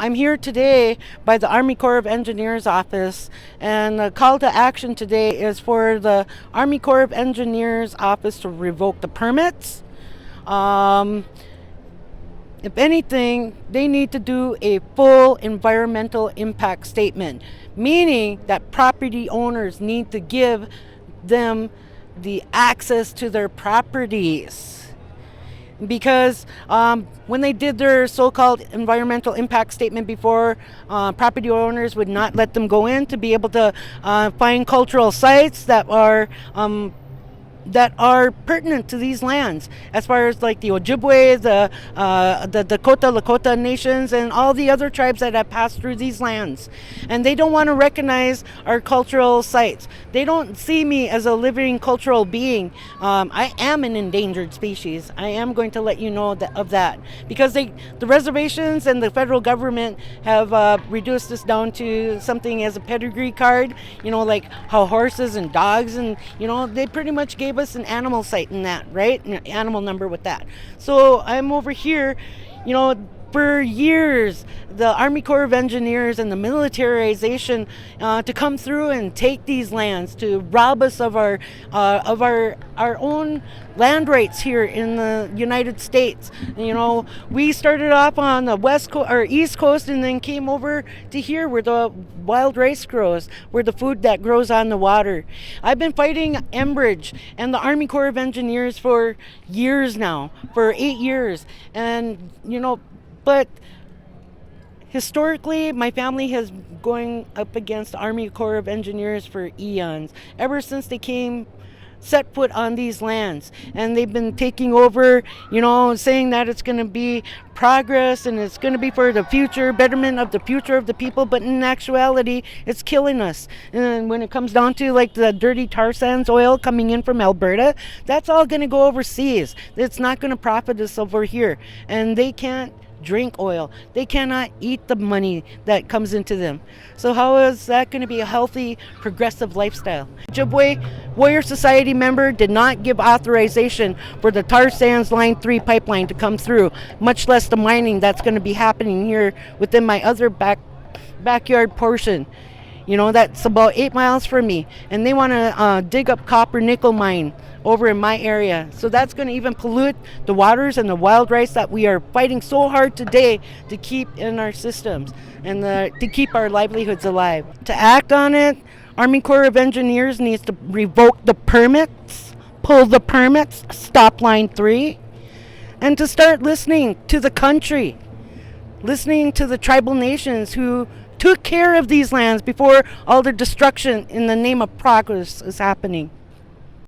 I'm here today by the Army Corps of Engineers office, and the call to action today is for the Army Corps of Engineers office to revoke the permits. If anything, they need to do a full environmental impact statement, meaning that property owners need to give them the access to their properties. Because when they did their so-called environmental impact statement before, property owners would not let them go in to be able to find cultural sites that are pertinent to these lands, as far as like the Ojibwe, the Dakota, Lakota nations, and all the other tribes that have passed through these lands. And they don't want to recognize our cultural sites. They don't see me as a living cultural being. I am an endangered species. I am going to let you know of that, because the reservations and the federal government have reduced this down to something as a pedigree card, like how horses and dogs, and they pretty much gave us an animal site in that, right? An animal number with that. So I'm over here, for years, the Army Corps of Engineers and the militarization to come through and take these lands, to rob us of our own land rights here in the United States. We started off on the west coast or east coast, and then came over to here where the wild rice grows, where the food that grows on the water. I've been fighting Enbridge and the Army Corps of Engineers for years now, for 8 years, and but historically, my family has going up against the Army Corps of Engineers for eons, ever since they set foot on these lands. And they've been taking over, saying that it's going to be progress and it's going to be for the future, betterment of the future of the people, but in actuality, it's killing us. And when it comes down to like the dirty tar sands oil coming in from Alberta, that's all going to go overseas. It's not going to profit us over here. And they can't drink oil. They cannot eat the money that comes into them. So how is that going to be a healthy, progressive lifestyle? Ojibwe Warrior Society member did not give authorization for the tar sands Line 3 pipeline to come through, much less the mining that's going to be happening here within my other backyard portion. That's about 8 miles from me, and they want to dig up copper nickel mine over in my area. So that's going to even pollute the waters and the wild rice that we are fighting so hard today to keep in our systems and to keep our livelihoods alive. To act on it, Army Corps of Engineers needs to revoke the permits, pull the permits, stop Line 3, and to start listening to the country, listening to the tribal nations who took care of these lands before all the destruction in the name of progress is happening.